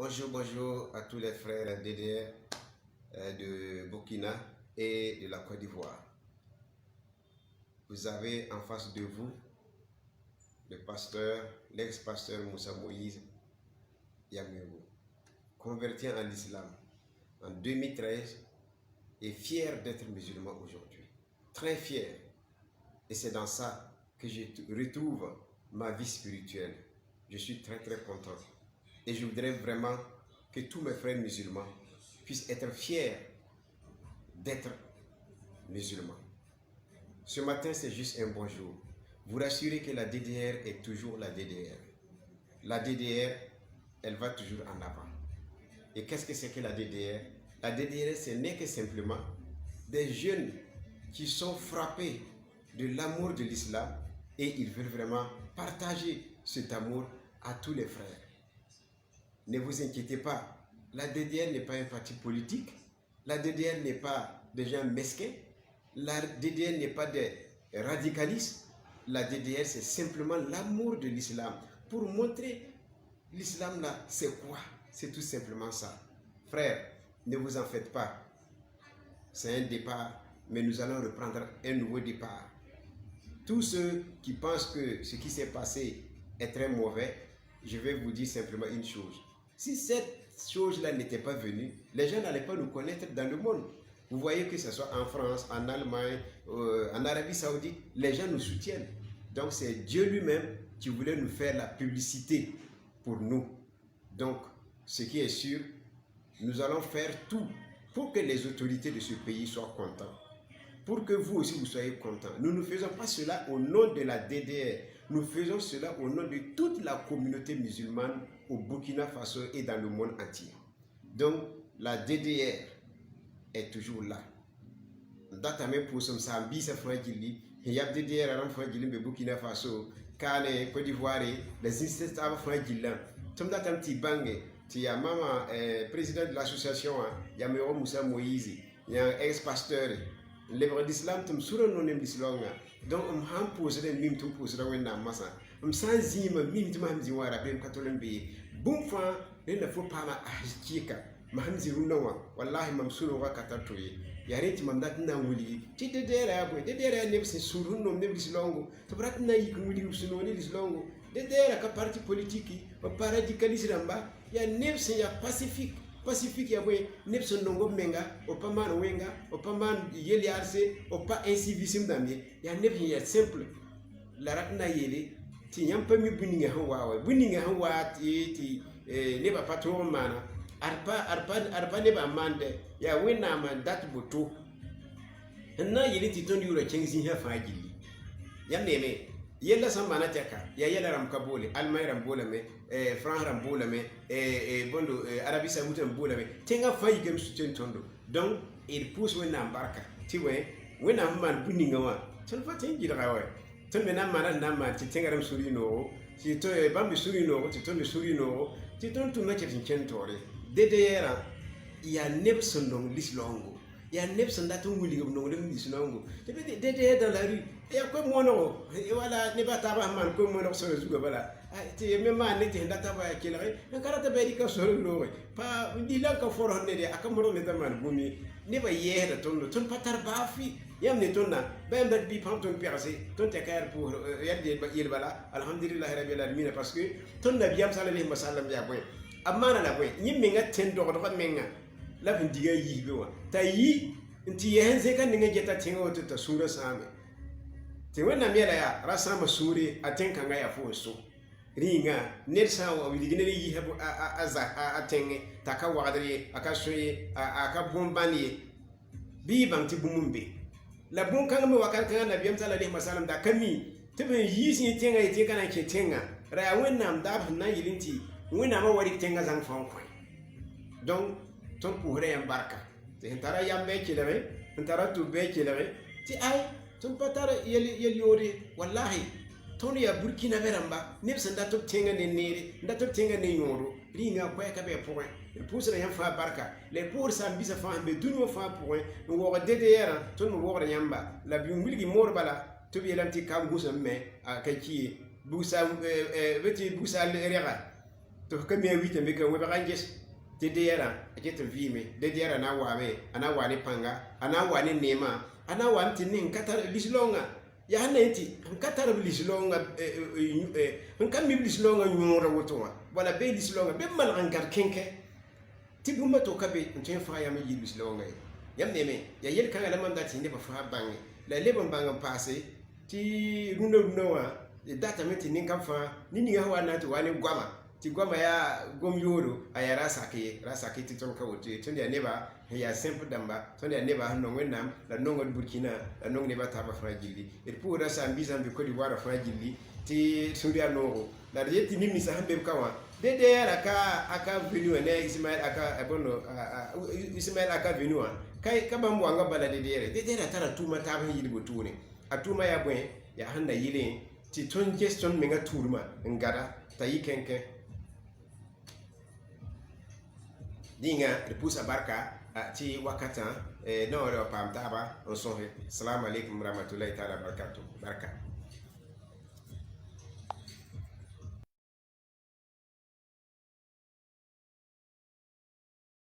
Bonjour à tous les frères DDR de Burkina et de la Côte d'Ivoire. Vous avez en face de vous le pasteur, l'ex-pasteur Moussa Moïse Yameou, converti en l'islam en 2013 et fier d'être musulman aujourd'hui. Très fier. Et c'est dans ça que je retrouve ma vie spirituelle. Je suis très content. Et je voudrais vraiment que tous mes frères musulmans puissent être fiers d'être musulmans. Ce matin, c'est juste un bonjour. Vous rassurez que la DDR est toujours la DDR. La DDR, elle va toujours en avant. Et qu'est-ce que c'est que la DDR? La DDR, ce n'est que simplement des jeunes qui sont frappés de l'amour de l'islam et ils veulent vraiment partager cet amour à tous les frères. Ne vous inquiétez pas, la DDR n'est pas un parti politique, la DDR n'est pas des gens mesquins, la DDR n'est pas des radicalistes, la DDR c'est simplement l'amour de l'islam pour montrer l'islam là c'est quoi, c'est tout simplement ça. Frères, ne vous en faites pas, c'est un départ, mais nous allons reprendre un nouveau départ. Tous ceux qui pensent que ce qui s'est passé est très mauvais, je vais vous dire simplement une chose. Si cette chose-là n'était pas venue, les gens n'allaient pas nous connaître dans le monde. Vous voyez que ce soit en France, en Allemagne, en Arabie Saoudite, les gens nous soutiennent. Donc c'est Dieu lui-même qui voulait nous faire la publicité pour nous. Donc ce qui est sûr, nous allons faire tout pour que les autorités de ce pays soient contents. Pour que vous aussi vous soyez contents. Nous ne faisons pas cela au nom de la DDR. Nous faisons cela au nom de toute la communauté musulmane au Burkina Faso et dans le monde entier. Donc, la DDR est toujours là. Data me pour some sambi sa frangili, il y a DDR à frangili mais Burkina Faso, Kane, Côte d'Ivoire, les instituts à frangili. Tom data petit bangé, tu as maman président de l'association, il y a Moussa Moïse, il y a un ex-pasteur. L'Évre d'Islam, tu me souviens non l'Islam. Donc, on m'a posé des mimes, tu me poses dans un massa. On s'en dit, mime, tu m'as dit, on a appelé un catholique. Bon, fan, il ne faut pas m'acheter. Mahamzi Runawa, Wallahi Mamsuru Katatoy. Yareti Mamdatna Wuli, Tidera, Dedera Nebs Surunum Nebis Longo, Tabratna Yikuli Sunonis Longo, Dedera Parti Politiki, or Paradicalisramba, Ya Nebs ya Pacifique Yahweh, Nepson Nongo Menga, Opaman Wenga, Opaman Yeliarse, Opa Incivissim Dami, Ya Nebi ya simple. La Ratna Yeli, Tiam Pemi Bunning a Hawa, Bunning a Hawa, Neba Patron Mana, Arpa Neba Mande, Ya Winam that Boto. And now you need to turn you a change in her fagili. Yameme. Yella Sambana Teka, Yella Ramkabole, Almay Rambolame, Franc Rambolame, Bondo, Arabie Saoudite Rambolame, Tenga Fay Games to Tondo. Donc, il pousse when Nambarka, Tiwe, when a man winning a one. Tell what thing you are. Tell me Namara Nama, Titengaram Surino, Tito Bambi Surino, Titon Surino, Titon to Natchez in Centore. Dedera, ya Nepson long this longo. Ya Nepson that will of no this longo. They dans la rue. Et après moi non, et voilà, ne pas tabac man comme moi sur le Zougabala. Tu es même un été d'ataba à quelle heure, un caractère sur le loé. Pas dit là qu'au fort on est à Cameroun et Daman Boumi. Never yet a ton patar bafi. Yam ne tonna, ben that be panton percé, ton taker pour Yelbala, Alhamdulillah Rabbil Almina parce que ton n'a bien salé Massalam Yaboué. Amana la boué, ni menga ten d'or de menga. La vendiga yi goa. Tayi, nti yenzekan n'engageta tingo to ta sura same. Te wena miela ya rasa masuri atenka nga ya fonso ringa nelsa wa wiligine yi hebo atenge taka wadri akasoye aka bombani bi banti bumumbe la bon kan me wakal na biyam sala alayhi wasallam da kami tebe yi sin tenga yete kana ke tenga ra wena mda na yilinti wena ma wari tenga zang fon ko donc ton pour en barka te ntara yambe kilere ntara tu be kilere ti ay ton patara yori wallahi ton ya Burkina Veramba nebsa ndatok tenga ne nere ndatok tenga ne yoro ringa ko ka be point il pousse rien fa barka les pour ça bisa fa be duno fa point wo DDR ton wo yamba la bi mulgi morbala to bi lanti kam gusa me akaki busa beti busa rega to ka mi wi te me ka we ba ganjes te de yara ake te vi me de yara na wa me ana wa ni panga ana wa ni nema ana wa nti ni nkatar bislonga ya hanenti nkatar bislonga nkan mi bislonga nyora wotowa wala be bislonga be mal ankar kenke ti bumba to kabe ntwen fa ya me yi bislonga yam ne me ya yel kan ala man dati ne ba fa bangi la le ban bangan passe ti runo wa data meti nin kan fa ni ni hawa na to wani gwama ti gwama ya gom yoro aya rasake ti ton kawote ton ya neba ya simple damba ton ya neba no wenam la nongo burkina la nongo neba taba fa jilli et pour rasa mbizam bi ko di wara fa jilli ti suria no la yeti ni mi sa hambe kawa de aka venu ne Ismail aka abono Ismail aka venu kai ka bambo anga bala de tara tuma taba yili botune atuma ya bwen ya handa yile ti ton gestion menga turma ngara tayi kenke dinga de pusa barka ti wakata no ro pam taba on sonhe assalamu alaikum warahmatullahi taala barakatuh barka